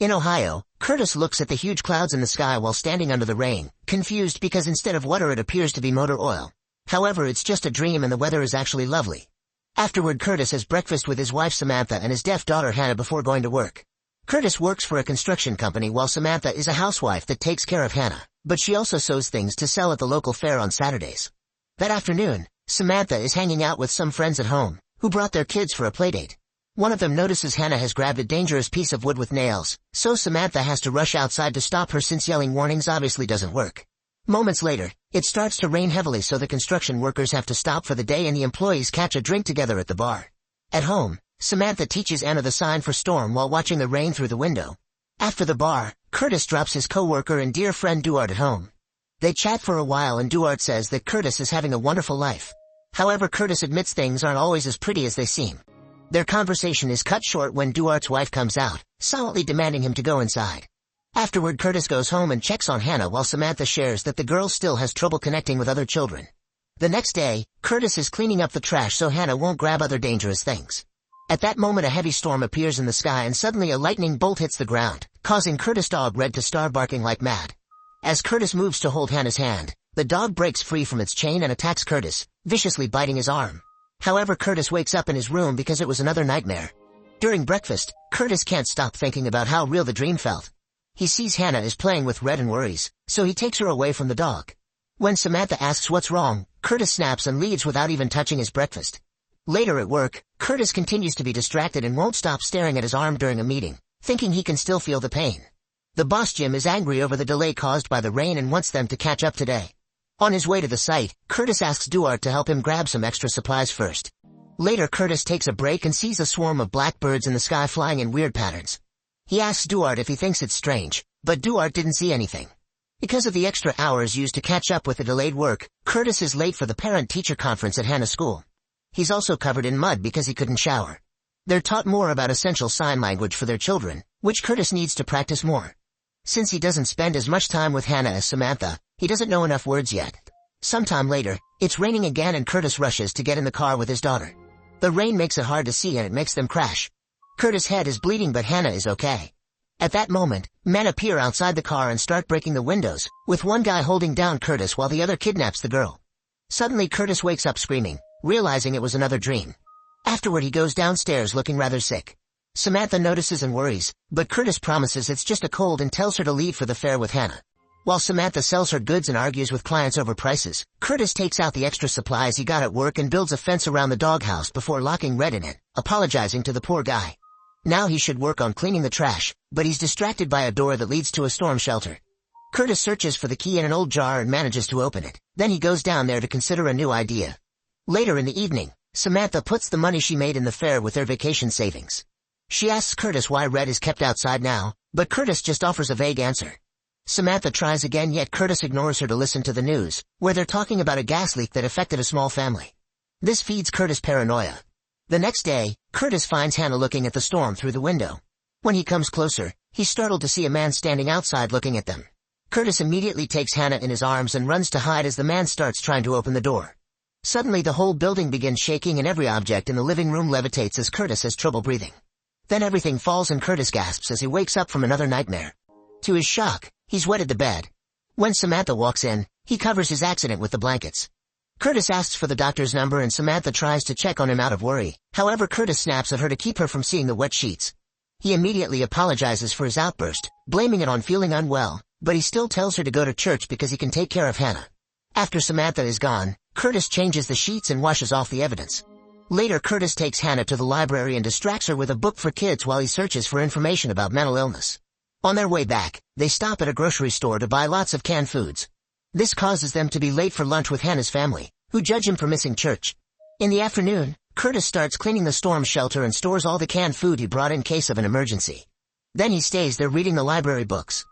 In Ohio, Curtis looks at the huge clouds in the sky while standing under the rain, confused because instead of water it appears to be motor oil. However, it's just a dream and the weather is actually lovely. Afterward, Curtis has breakfast with his wife Samantha and his deaf daughter Hannah before going to work. Curtis works for a construction company while Samantha is a housewife that takes care of Hannah, but she also sews things to sell at the local fair on Saturdays. That afternoon, Samantha is hanging out with some friends at home, who brought their kids for a playdate. One of them notices Hannah has grabbed a dangerous piece of wood with nails, so Samantha has to rush outside to stop her since yelling warnings obviously doesn't work. Moments later, it starts to rain heavily so the construction workers have to stop for the day and the employees catch a drink together at the bar. At home, Samantha teaches Anna the sign for storm while watching the rain through the window. After the bar, Curtis drops his co-worker and dear friend Duarte at home. They chat for a while and Duarte says that Curtis is having a wonderful life. However, Curtis admits things aren't always as pretty as they seem. Their conversation is cut short when Duarte's wife comes out, silently demanding him to go inside. Afterward, Curtis goes home and checks on Hannah while Samantha shares that the girl still has trouble connecting with other children. The next day, Curtis is cleaning up the trash so Hannah won't grab other dangerous things. At that moment, a heavy storm appears in the sky and suddenly a lightning bolt hits the ground, causing Curtis' dog Red to start barking like mad. As Curtis moves to hold Hannah's hand, the dog breaks free from its chain and attacks Curtis, viciously biting his arm. However, Curtis wakes up in his room because it was another nightmare. During breakfast, Curtis can't stop thinking about how real the dream felt. He sees Hannah is playing with Red and worries, so he takes her away from the dog. When Samantha asks what's wrong, Curtis snaps and leaves without even touching his breakfast. Later at work, Curtis continues to be distracted and won't stop staring at his arm during a meeting, thinking he can still feel the pain. The boss Jim is angry over the delay caused by the rain and wants them to catch up today. On his way to the site, Curtis asks Duarte to help him grab some extra supplies first. Later, Curtis takes a break and sees a swarm of blackbirds in the sky flying in weird patterns. He asks Duarte if he thinks it's strange, but Duarte didn't see anything. Because of the extra hours used to catch up with the delayed work, Curtis is late for the parent-teacher conference at Hannah's school. He's also covered in mud because he couldn't shower. They're taught more about essential sign language for their children, which Curtis needs to practice more. Since he doesn't spend as much time with Hannah as Samantha, he doesn't know enough words yet. Sometime later, it's raining again and Curtis rushes to get in the car with his daughter. The rain makes it hard to see and it makes them crash. Curtis' head is bleeding but Hannah is okay. At that moment, men appear outside the car and start breaking the windows, with one guy holding down Curtis while the other kidnaps the girl. Suddenly Curtis wakes up screaming, realizing it was another dream. Afterward, he goes downstairs looking rather sick. Samantha notices and worries, but Curtis promises it's just a cold and tells her to leave for the fair with Hannah. While Samantha sells her goods and argues with clients over prices, Curtis takes out the extra supplies he got at work and builds a fence around the doghouse before locking Red in it, apologizing to the poor guy. Now he should work on cleaning the trash, but he's distracted by a door that leads to a storm shelter. Curtis searches for the key in an old jar and manages to open it. Then he goes down there to consider a new idea. Later in the evening, Samantha puts the money she made in the fair with their vacation savings. She asks Curtis why Red is kept outside now, but Curtis just offers a vague answer. Samantha tries again, yet Curtis ignores her to listen to the news, where they're talking about a gas leak that affected a small family. This feeds Curtis' paranoia. The next day, Curtis finds Hannah looking at the storm through the window. When he comes closer, he's startled to see a man standing outside looking at them. Curtis immediately takes Hannah in his arms and runs to hide as the man starts trying to open the door. Suddenly the whole building begins shaking and every object in the living room levitates as Curtis has trouble breathing. Then everything falls and Curtis gasps as he wakes up from another nightmare. To his shock, he's wetted the bed. When Samantha walks in, he covers his accident with the blankets. Curtis asks for the doctor's number and Samantha tries to check on him out of worry. However, Curtis snaps at her to keep her from seeing the wet sheets. He immediately apologizes for his outburst, blaming it on feeling unwell, but he still tells her to go to church because he can take care of Hannah. After Samantha is gone, Curtis changes the sheets and washes off the evidence. Later, Curtis takes Hannah to the library and distracts her with a book for kids while he searches for information about mental illness. On their way back, they stop at a grocery store to buy lots of canned foods. This causes them to be late for lunch with Hannah's family, who judge him for missing church. In the afternoon, Curtis starts cleaning the storm shelter and stores all the canned food he brought in case of an emergency. Then he stays there reading the library books.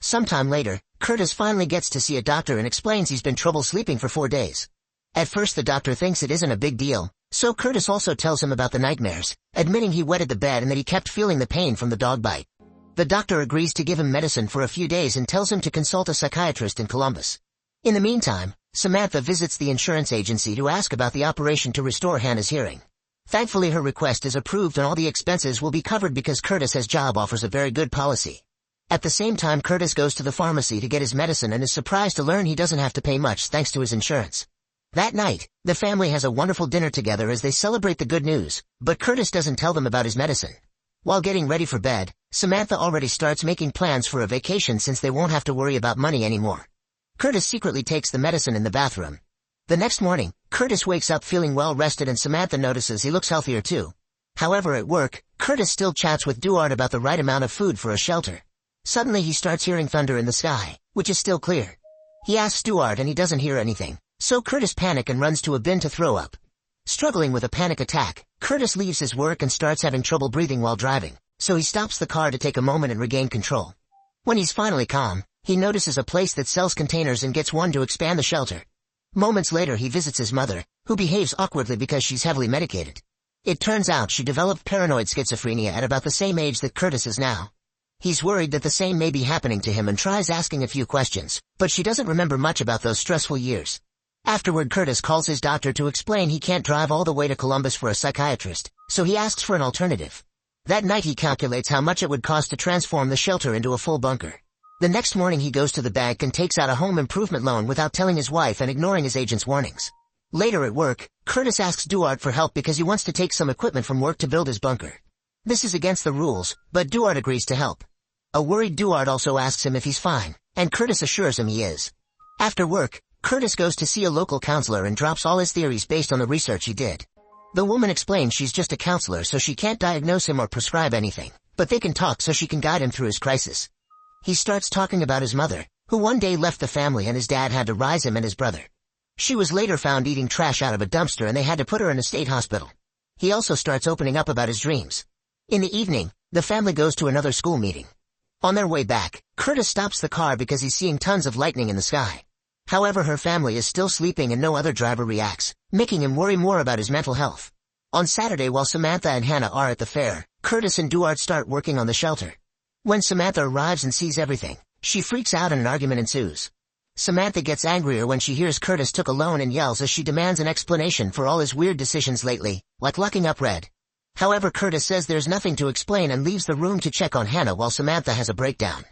Sometime later, Curtis finally gets to see a doctor and explains he's been trouble sleeping for 4 days. At first the doctor thinks it isn't a big deal, so Curtis also tells him about the nightmares, admitting he wetted the bed and that he kept feeling the pain from the dog bite. The doctor agrees to give him medicine for a few days and tells him to consult a psychiatrist in Columbus. In the meantime, Samantha visits the insurance agency to ask about the operation to restore Hannah's hearing. Thankfully her request is approved and all the expenses will be covered because Curtis' job offers a very good policy. At the same time Curtis goes to the pharmacy to get his medicine and is surprised to learn he doesn't have to pay much thanks to his insurance. That night, the family has a wonderful dinner together as they celebrate the good news, but Curtis doesn't tell them about his medicine. While getting ready for bed, Samantha already starts making plans for a vacation since they won't have to worry about money anymore. Curtis secretly takes the medicine in the bathroom. The next morning, Curtis wakes up feeling well rested and Samantha notices he looks healthier too. However, at work, Curtis still chats with Duarte about the right amount of food for a shelter. Suddenly he starts hearing thunder in the sky, which is still clear. He asks Duarte and he doesn't hear anything, so Curtis panics and runs to a bin to throw up. Struggling with a panic attack, Curtis leaves his work and starts having trouble breathing while driving, so he stops the car to take a moment and regain control. When he's finally calm, he notices a place that sells containers and gets one to expand the shelter. Moments later he visits his mother, who behaves awkwardly because she's heavily medicated. It turns out she developed paranoid schizophrenia at about the same age that Curtis is now. He's worried that the same may be happening to him and tries asking a few questions, but she doesn't remember much about those stressful years. Afterward Curtis calls his doctor to explain he can't drive all the way to Columbus for a psychiatrist, so he asks for an alternative. That night he calculates how much it would cost to transform the shelter into a full bunker. The next morning he goes to the bank and takes out a home improvement loan without telling his wife and ignoring his agent's warnings. Later at work, Curtis asks Duarte for help because he wants to take some equipment from work to build his bunker. This is against the rules, but Duarte agrees to help. A worried Duarte also asks him if he's fine, and Curtis assures him he is. After work, Curtis goes to see a local counselor and drops all his theories based on the research he did. The woman explains she's just a counselor so she can't diagnose him or prescribe anything, but they can talk so she can guide him through his crisis. He starts talking about his mother, who one day left the family and his dad had to raise him and his brother. She was later found eating trash out of a dumpster and they had to put her in a state hospital. He also starts opening up about his dreams. In the evening, the family goes to another school meeting. On their way back, Curtis stops the car because he's seeing tons of lightning in the sky. However, her family is still sleeping and no other driver reacts, making him worry more about his mental health. On Saturday while Samantha and Hannah are at the fair, Curtis and Duarte start working on the shelter. When Samantha arrives and sees everything, she freaks out and an argument ensues. Samantha gets angrier when she hears Curtis took a loan and yells as she demands an explanation for all his weird decisions lately, like locking up Red. However, Curtis says there's nothing to explain and leaves the room to check on Hannah while Samantha has a breakdown.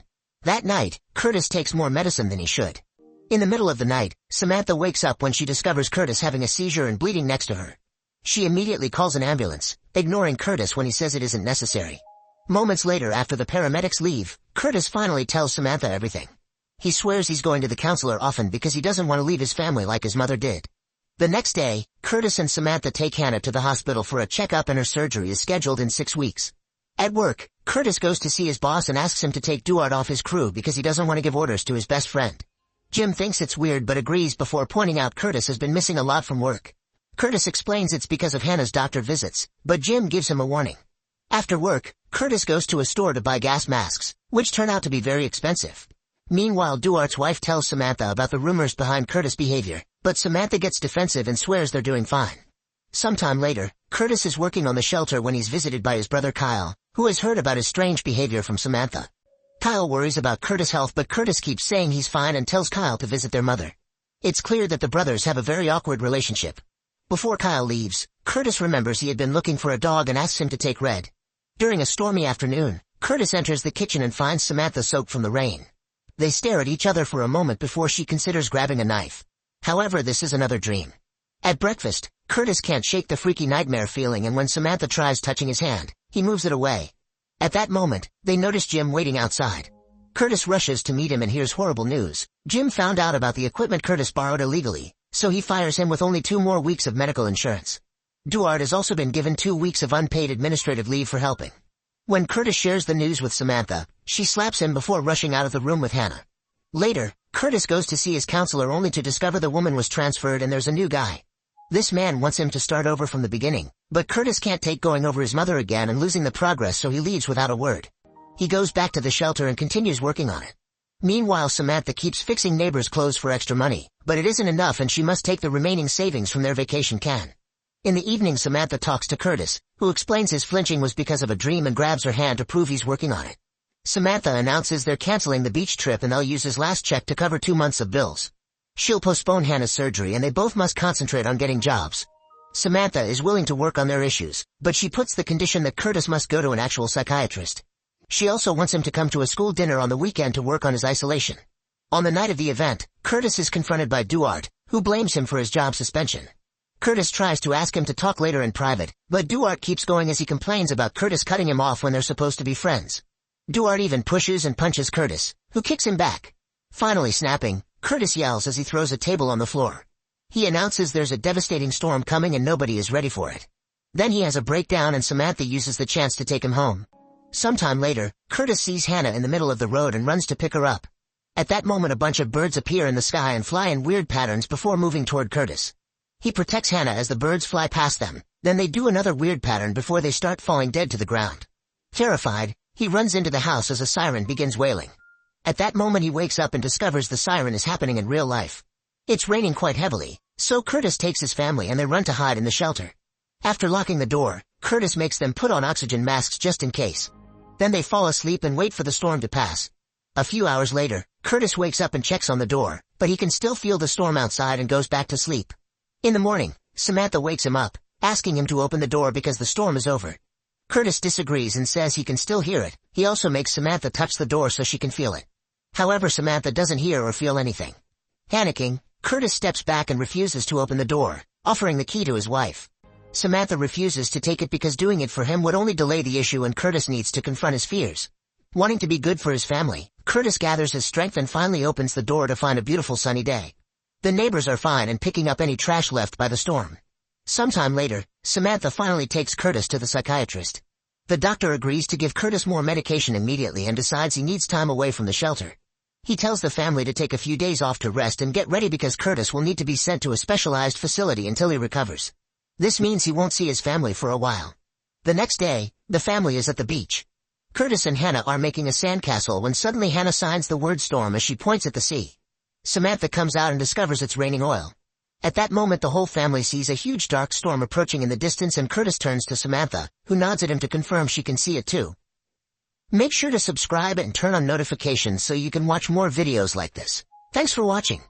That night, Curtis takes more medicine than he should. In the middle of the night, Samantha wakes up when she discovers Curtis having a seizure and bleeding next to her. She immediately calls an ambulance, ignoring Curtis when he says it isn't necessary. Moments later after the paramedics leave, Curtis finally tells Samantha everything. He swears he's going to the counselor often because he doesn't want to leave his family like his mother did. The next day, Curtis and Samantha take Hannah to the hospital for a checkup and her surgery is scheduled in 6 weeks. At work, Curtis goes to see his boss and asks him to take Duarte off his crew because he doesn't want to give orders to his best friend. Jim thinks it's weird but agrees before pointing out Curtis has been missing a lot from work. Curtis explains it's because of Hannah's doctor visits, but Jim gives him a warning. After work, Curtis goes to a store to buy gas masks, which turn out to be very expensive. Meanwhile, Duarte's wife tells Samantha about the rumors behind Curtis' behavior, but Samantha gets defensive and swears they're doing fine. Sometime later, Curtis is working on the shelter when he's visited by his brother Kyle, who has heard about his strange behavior from Samantha. Kyle worries about Curtis' health but Curtis keeps saying he's fine and tells Kyle to visit their mother. It's clear that the brothers have a very awkward relationship. Before Kyle leaves, Curtis remembers he had been looking for a dog and asks him to take Red. During a stormy afternoon, Curtis enters the kitchen and finds Samantha soaked from the rain. They stare at each other for a moment before she considers grabbing a knife. However, this is another dream. At breakfast, Curtis can't shake the freaky nightmare feeling and when Samantha tries touching his hand, he moves it away. At that moment, they notice Jim waiting outside. Curtis rushes to meet him and hears horrible news. Jim found out about the equipment Curtis borrowed illegally, so he fires him with only 2 more weeks of medical insurance. Duarte has also been given 2 weeks of unpaid administrative leave for helping. When Curtis shares the news with Samantha, she slaps him before rushing out of the room with Hannah. Later, Curtis goes to see his counselor only to discover the woman was transferred and there's a new guy. This man wants him to start over from the beginning, but Curtis can't take going over his mother again and losing the progress so he leaves without a word. He goes back to the shelter and continues working on it. Meanwhile, Samantha keeps fixing neighbors' clothes for extra money, but it isn't enough and she must take the remaining savings from their vacation can. In the evening, Samantha talks to Curtis, who explains his flinching was because of a dream and grabs her hand to prove he's working on it. Samantha announces they're canceling the beach trip and they'll use his last check to cover 2 months of bills. She'll postpone Hannah's surgery and they both must concentrate on getting jobs. Samantha is willing to work on their issues, but she puts the condition that Curtis must go to an actual psychiatrist. She also wants him to come to a school dinner on the weekend to work on his isolation. On the night of the event, Curtis is confronted by Duarte, who blames him for his job suspension. Curtis tries to ask him to talk later in private, but Duarte keeps going as he complains about Curtis cutting him off when they're supposed to be friends. Duarte even pushes and punches Curtis, who kicks him back. Finally snapping, Curtis yells as he throws a table on the floor. He announces there's a devastating storm coming and nobody is ready for it. Then he has a breakdown and Samantha uses the chance to take him home. Sometime later, Curtis sees Hannah in the middle of the road and runs to pick her up. At that moment a bunch of birds appear in the sky and fly in weird patterns before moving toward Curtis. He protects Hannah as the birds fly past them, then they do another weird pattern before they start falling dead to the ground. Terrified, he runs into the house as a siren begins wailing. At that moment he wakes up and discovers the siren is happening in real life. It's raining quite heavily, so Curtis takes his family and they run to hide in the shelter. After locking the door, Curtis makes them put on oxygen masks just in case. Then they fall asleep and wait for the storm to pass. A few hours later, Curtis wakes up and checks on the door, but he can still feel the storm outside and goes back to sleep. In the morning, Samantha wakes him up, asking him to open the door because the storm is over. Curtis disagrees and says he can still hear it. He also makes Samantha touch the door so she can feel it. However, Samantha doesn't hear or feel anything. Panicking, Curtis steps back and refuses to open the door, offering the key to his wife. Samantha refuses to take it because doing it for him would only delay the issue and Curtis needs to confront his fears. Wanting to be good for his family, Curtis gathers his strength and finally opens the door to find a beautiful sunny day. The neighbors are fine and picking up any trash left by the storm. Sometime later, Samantha finally takes Curtis to the psychiatrist. The doctor agrees to give Curtis more medication immediately and decides he needs time away from the shelter. He tells the family to take a few days off to rest and get ready because Curtis will need to be sent to a specialized facility until he recovers. This means he won't see his family for a while. The next day, the family is at the beach. Curtis and Hannah are making a sandcastle when suddenly Hannah signs the word storm as she points at the sea. Samantha comes out and discovers it's raining oil. At that moment the whole family sees a huge dark storm approaching in the distance and Curtis turns to Samantha, who nods at him to confirm she can see it too. Make sure to subscribe and turn on notifications so you can watch more videos like this. Thanks for watching.